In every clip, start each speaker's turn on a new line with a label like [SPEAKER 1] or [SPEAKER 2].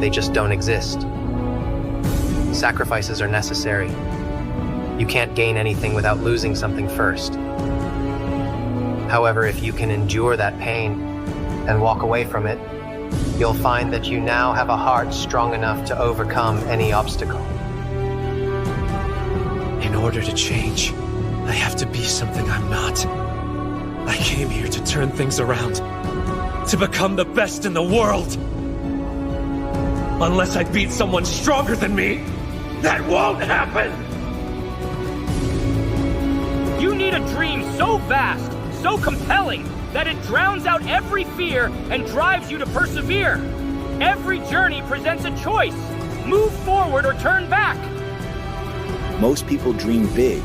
[SPEAKER 1] they just don't exist. Sacrifices are necessary. You can't gain anything without losing something first. However, if you can endure that pain and walk away from it, you'll find that you now have a heart strong enough to overcome any obstacle.
[SPEAKER 2] In order to change, I have to be something I'm not. I came here to turn things around, to become the best in the world. Unless I beat someone stronger than me, that won't happen!
[SPEAKER 3] You need a dream so vast, so compelling, that it drowns out every fear and drives you to persevere. Every journey presents a choice. Move forward or turn back.
[SPEAKER 4] Most people dream big,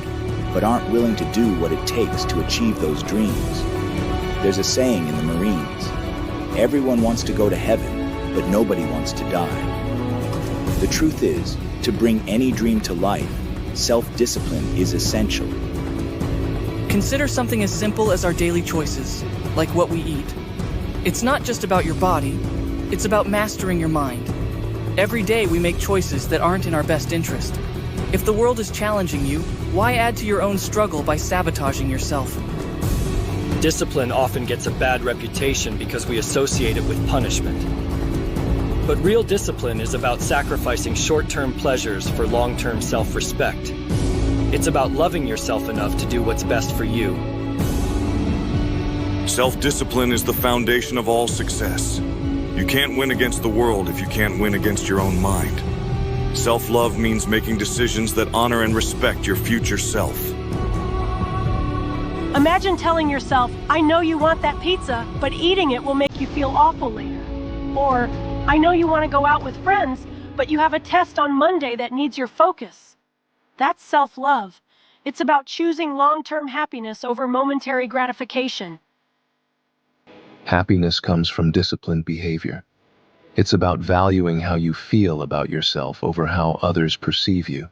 [SPEAKER 4] but aren't willing to do what it takes to achieve those dreams. There's a saying in the Marines, everyone wants to go to heaven, but nobody wants to die. The truth is, to bring any dream to life, self-discipline is essential.
[SPEAKER 5] Consider something as simple as our daily choices, like what we eat. It's not just about your body, it's about mastering your mind. Every day we make choices that aren't in our best interest. If the world is challenging you, why add to your own struggle by sabotaging yourself?
[SPEAKER 6] Discipline often gets a bad reputation because we associate it with punishment. But real discipline is about sacrificing short-term pleasures for long-term self-respect. It's about loving yourself enough to do what's best for you.
[SPEAKER 7] Self-discipline is the foundation of all success. You can't win against the world if you can't win against your own mind. Self-love means making decisions that honor and respect your future self.
[SPEAKER 8] Imagine telling yourself, I know you want that pizza, but eating it will make you feel awful later. Or, I know you want to go out with friends, but you have a test on Monday that needs your focus. That's self-love. It's about choosing long-term happiness over momentary gratification.
[SPEAKER 9] Happiness comes from disciplined behavior. It's about valuing how you feel about yourself over how others perceive you.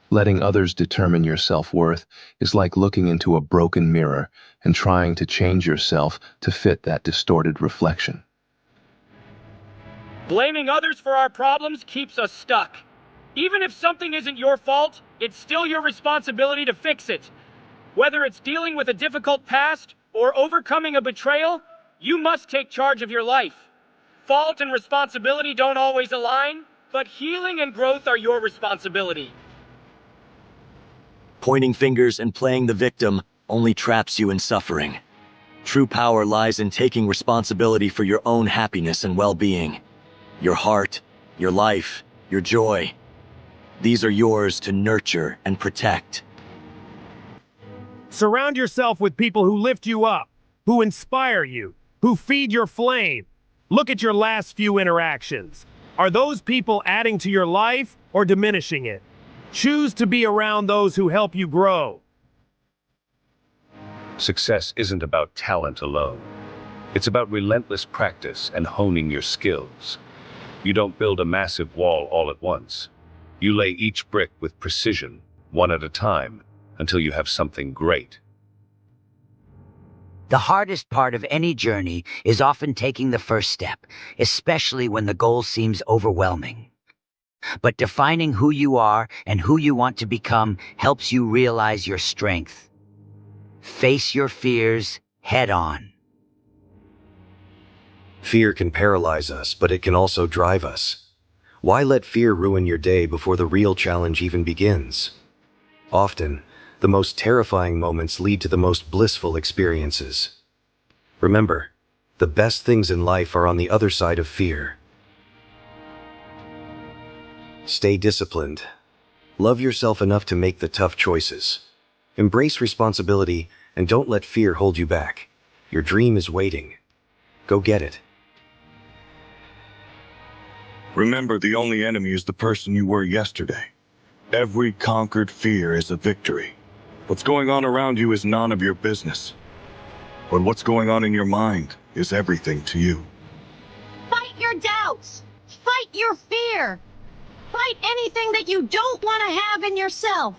[SPEAKER 9] Letting others determine your self-worth is like looking into a broken mirror and trying to change yourself to fit that distorted reflection.
[SPEAKER 3] Blaming others for our problems keeps us stuck. Even if something isn't your fault, it's still your responsibility to fix it. Whether it's dealing with a difficult past or overcoming a betrayal, you must take charge of your life. Fault and responsibility don't always align, but healing and growth are your responsibility.
[SPEAKER 10] Pointing fingers and playing the victim only traps you in suffering. True power lies in taking responsibility for your own happiness and well-being. Your heart, your life, your joy. These are yours to nurture and protect.
[SPEAKER 11] Surround yourself with people who lift you up, who inspire you, who feed your flame. Look at your last few interactions. Are those people adding to your life or diminishing it? Choose to be around those who help you grow.
[SPEAKER 12] Success isn't about talent alone. It's about relentless practice and honing your skills. You don't build a massive wall all at once. You lay each brick with precision, one at a time, until you have something great.
[SPEAKER 13] The hardest part of any journey is often taking the first step, especially when the goal seems overwhelming. But defining who you are and who you want to become helps you realize your strength. Face your fears head on.
[SPEAKER 14] Fear can paralyze us, but it can also drive us. Why let fear ruin your day before the real challenge even begins? Often, the most terrifying moments lead to the most blissful experiences. Remember, the best things in life are on the other side of fear. Stay disciplined. Love yourself enough to make the tough choices. Embrace responsibility and don't let fear hold you back. Your dream is waiting. Go get it.
[SPEAKER 7] Remember, the only enemy is the person you were yesterday. Every conquered fear is a victory. What's going on around you is none of your business. But what's going on in your mind is everything to you.
[SPEAKER 15] Fight your doubts. Fight your fear. Fight anything that you don't want to have in yourself.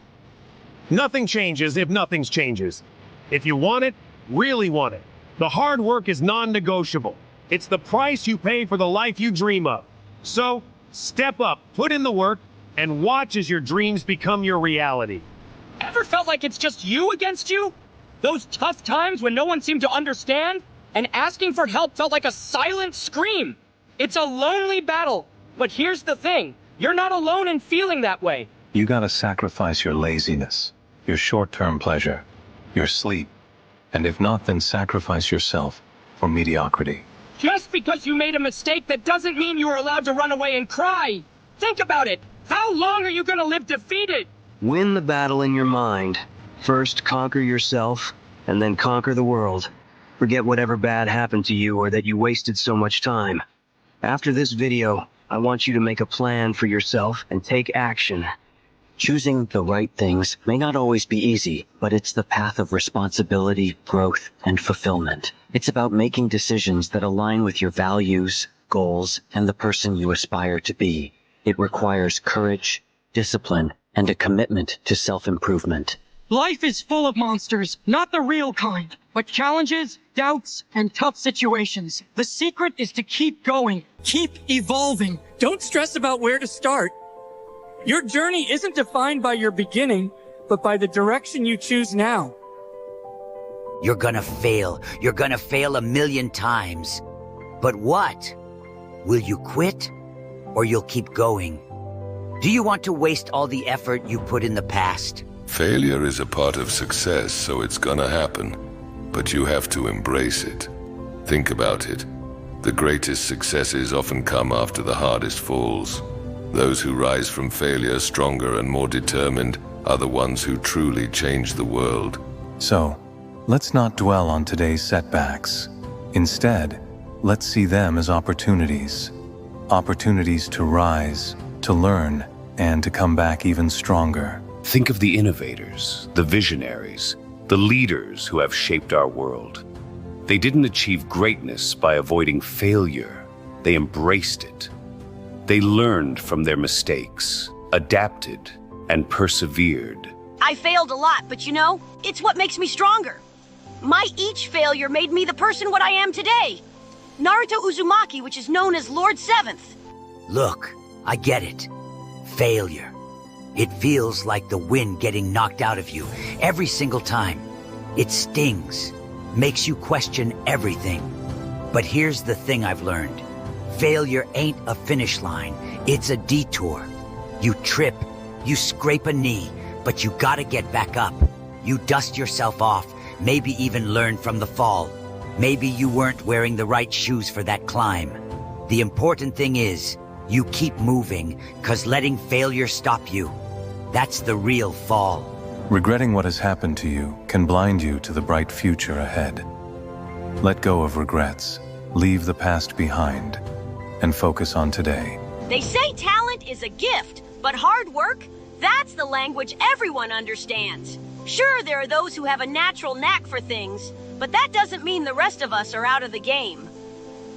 [SPEAKER 11] Nothing changes if nothing changes. If you want it, really want it. The hard work is non-negotiable. It's the price you pay for the life you dream of. So, step up, put in the work, and watch as your dreams become your reality.
[SPEAKER 3] Ever felt like it's just you against you? Those tough times when no one seemed to understand, and asking for help felt like a silent scream. It's a lonely battle, but here's the thing. You're not alone in feeling that way.
[SPEAKER 9] You gotta sacrifice your laziness, your short-term pleasure, your sleep, and if not, then sacrifice yourself for mediocrity.
[SPEAKER 3] Just because you made a mistake, that doesn't mean you are allowed to run away and cry. Think about it. How long are you gonna live defeated?
[SPEAKER 16] Win the battle in your mind. First, conquer yourself, and then conquer the world. Forget whatever bad happened to you or that you wasted so much time. After this video, I want you to make a plan for yourself and take action. Choosing the right things may not always be easy, but it's the path of responsibility, growth, and fulfillment. It's about making decisions that align with your values, goals, and the person you aspire to be. It requires courage, discipline, and a commitment to self-improvement.
[SPEAKER 17] Life is full of monsters, not the real kind, but challenges, doubts, and tough situations. The secret is to keep going, keep evolving.
[SPEAKER 5] Don't stress about where to start. Your journey isn't defined by your beginning, but by the direction you choose now.
[SPEAKER 13] You're gonna fail. You're gonna fail 1,000,000 times. But what? Will you quit? Or you'll keep going? Do you want to waste all the effort you put in the past?
[SPEAKER 18] Failure is a part of success, so it's gonna happen. But you have to embrace it. Think about it. The greatest successes often come after the hardest falls. Those who rise from failure stronger and more determined are the ones who truly change the world.
[SPEAKER 9] So, let's not dwell on today's setbacks. Instead, let's see them as opportunities. Opportunities to rise, to learn, and to come back even stronger.
[SPEAKER 12] Think of the innovators, the visionaries, the leaders who have shaped our world. They didn't achieve greatness by avoiding failure. They embraced it. They learned from their mistakes, adapted, and persevered.
[SPEAKER 15] I failed a lot, but you know, it's what makes me stronger. Each failure made me the person what I am today. Naruto Uzumaki, which is known as Lord Seventh.
[SPEAKER 13] Look, I get it. Failure. It feels like the wind getting knocked out of you every single time. It stings, makes you question everything. But here's the thing I've learned. Failure ain't a finish line, it's a detour. You trip, you scrape a knee, but you gotta get back up. You dust yourself off, maybe even learn from the fall. Maybe you weren't wearing the right shoes for that climb. The important thing is, you keep moving, 'cause letting failure stop you, that's the real fall.
[SPEAKER 9] Regretting what has happened to you can blind you to the bright future ahead. Let go of regrets, leave the past behind, and focus on today.
[SPEAKER 15] They say talent is a gift, but hard work, that's the language everyone understands. Sure, there are those who have a natural knack for things, but that doesn't mean the rest of us are out of the game.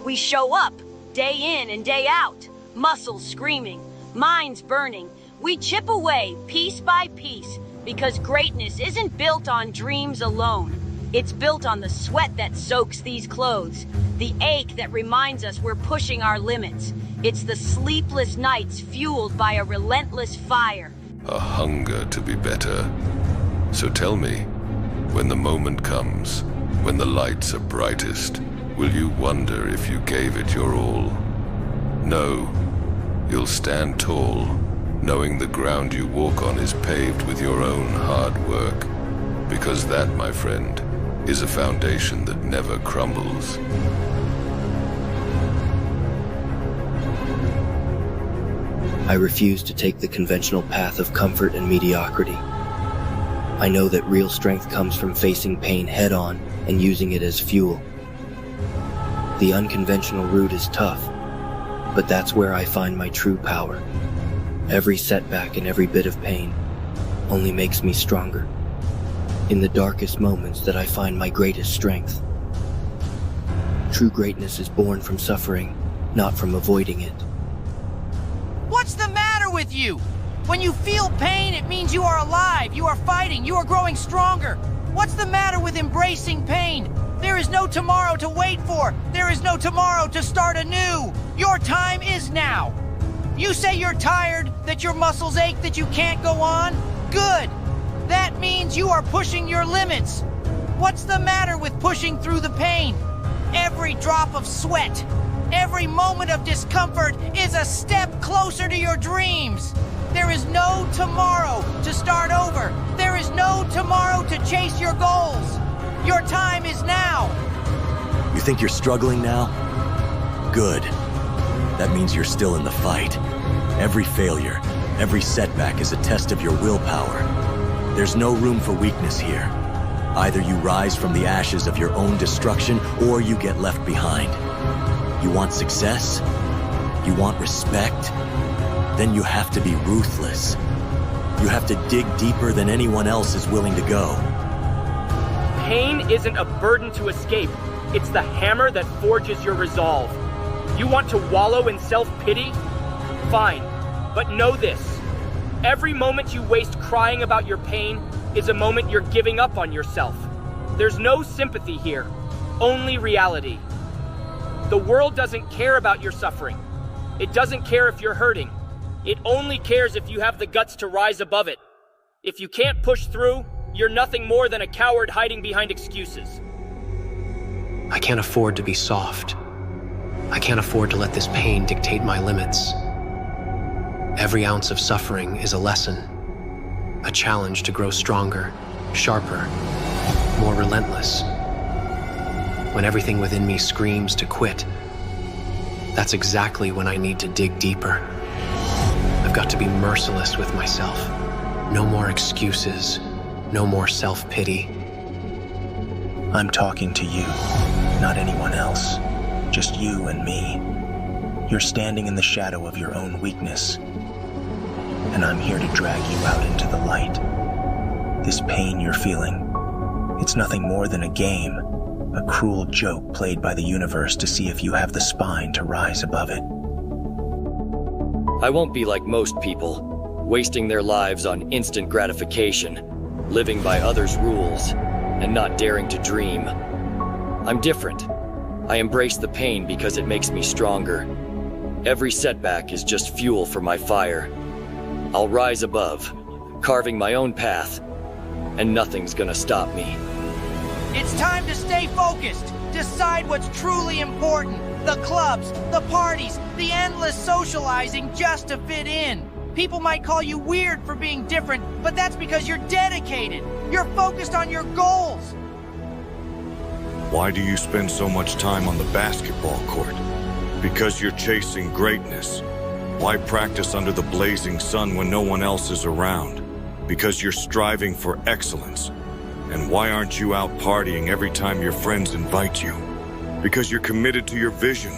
[SPEAKER 15] We show up, day in and day out, muscles screaming, minds burning. We chip away, piece by piece, because greatness isn't built on dreams alone. It's built on the sweat that soaks these clothes, the ache that reminds us we're pushing our limits. It's the sleepless nights fueled by a relentless fire.
[SPEAKER 18] A hunger to be better. So tell me, when the moment comes, when the lights are brightest, will you wonder if you gave it your all? No, you'll stand tall, knowing the ground you walk on is paved with your own hard work. Because that, my friend, is a foundation that never crumbles.
[SPEAKER 19] I refuse to take the conventional path of comfort and mediocrity. I know that real strength comes from facing pain head-on and using it as fuel. The unconventional route is tough, but that's where I find my true power. Every setback and every bit of pain only makes me stronger. In the darkest moments that I find my greatest strength. True greatness is born from suffering, not from avoiding it.
[SPEAKER 17] What's the matter with you? When you feel pain, it means you are alive, you are fighting, you are growing stronger. What's the matter with embracing pain? There is no tomorrow to wait for. There is no tomorrow to start anew. Your time is now. You say you're tired, that your muscles ache, that you can't go on? Good. That means you are pushing your limits. What's the matter with pushing through the pain? Every drop of sweat, every moment of discomfort is a step closer to your dreams. There is no tomorrow to start over. There is no tomorrow to chase your goals. Your time is now.
[SPEAKER 10] You think you're struggling now? Good. That means you're still in the fight. Every failure, every setback is a test of your willpower. There's no room for weakness here. Either you rise from the ashes of your own destruction, or you get left behind. You want success? You want respect? Then you have to be ruthless. You have to dig deeper than anyone else is willing to go.
[SPEAKER 3] Pain isn't a burden to escape. It's the hammer that forges your resolve. You want to wallow in self-pity? Fine, but know this. Every moment you waste crying about your pain is a moment you're giving up on yourself. There's no sympathy here, only reality. The world doesn't care about your suffering. It doesn't care if you're hurting. It only cares if you have the guts to rise above it. If you can't push through, you're nothing more than a coward hiding behind excuses.
[SPEAKER 1] I can't afford to be soft. I can't afford to let this pain dictate my limits. Every ounce of suffering is a lesson, a challenge to grow stronger, sharper, more relentless. When everything within me screams to quit, that's exactly when I need to dig deeper. I've got to be merciless with myself. No more excuses, no more self-pity.
[SPEAKER 20] I'm talking to you, not anyone else. Just you and me. You're standing in the shadow of your own weakness. And I'm here to drag you out into the light. This pain you're feeling, it's nothing more than a game, a cruel joke played by the universe to see if you have the spine to rise above it.
[SPEAKER 6] I won't be like most people, wasting their lives on instant gratification, living by others' rules, and not daring to dream. I'm different. I embrace the pain because it makes me stronger. Every setback is just fuel for my fire. I'll rise above, carving my own path, and nothing's gonna stop me.
[SPEAKER 17] It's time to stay focused. Decide what's truly important. The clubs, the parties, the endless socializing just to fit in. People might call you weird for being different, but that's because you're dedicated. You're focused on your goals.
[SPEAKER 7] Why do you spend so much time on the basketball court? Because you're chasing greatness. Why practice under the blazing sun when no one else is around? Because you're striving for excellence. And why aren't you out partying every time your friends invite you? Because you're committed to your vision.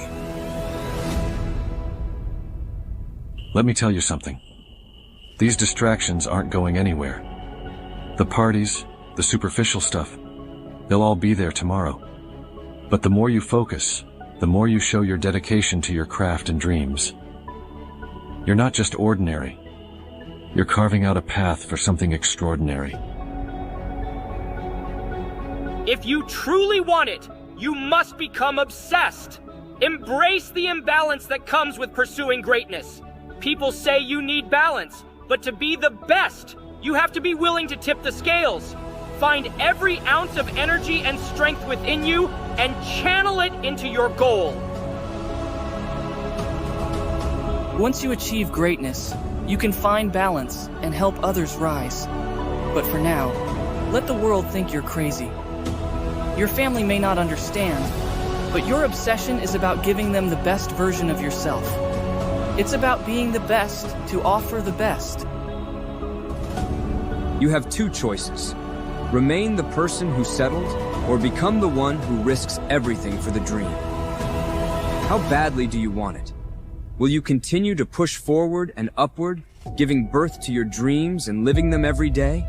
[SPEAKER 21] Let me tell you something. These distractions aren't going anywhere. The parties, the superficial stuff, they'll all be there tomorrow. But the more you focus, the more you show your dedication to your craft and dreams. You're not just ordinary. You're carving out a path for something extraordinary.
[SPEAKER 3] If you truly want it, you must become obsessed. Embrace the imbalance that comes with pursuing greatness. People say you need balance, but to be the best, you have to be willing to tip the scales. Find every ounce of energy and strength within you and channel it into your goal.
[SPEAKER 5] Once you achieve greatness, you can find balance and help others rise. But for now, let the world think you're crazy. Your family may not understand, but your obsession is about giving them the best version of yourself. It's about being the best to offer the best.
[SPEAKER 22] You have two choices. Remain the person who settled, or become the one who risks everything for the dream. How badly do you want it? Will you continue to push forward and upward, giving birth to your dreams and living them every day?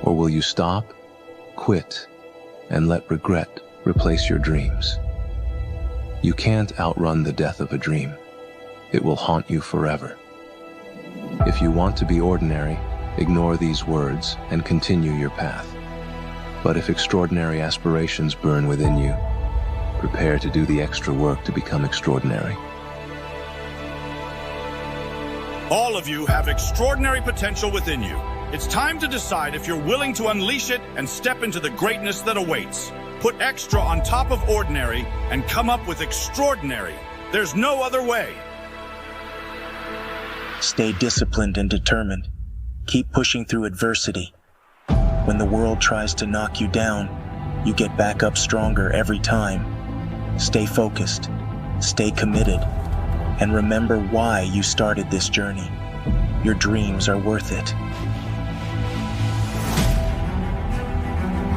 [SPEAKER 9] Or will you stop, quit, and let regret replace your dreams? You can't outrun the death of a dream. It will haunt you forever. If you want to be ordinary, ignore these words and continue your path. But if extraordinary aspirations burn within you, prepare to do the extra work to become extraordinary.
[SPEAKER 2] All of you have extraordinary potential within you. It's time to decide if you're willing to unleash it and step into the greatness that awaits. Put extra on top of ordinary and come up with extraordinary. There's no other way.
[SPEAKER 20] Stay disciplined and determined. Keep pushing through adversity. When the world tries to knock you down, you get back up stronger every time. Stay focused, stay committed, and remember why you started this journey. Your dreams are worth it.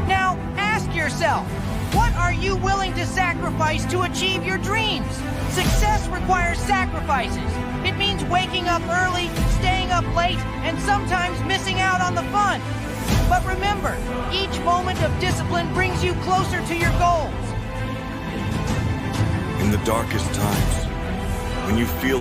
[SPEAKER 17] Now, ask yourself, what are you willing to sacrifice to achieve your dreams? Success requires sacrifices. It means waking up early, staying up late, and sometimes missing out on the fun. But remember, each moment of discipline brings you closer to your goals.
[SPEAKER 7] In the darkest times, when you feel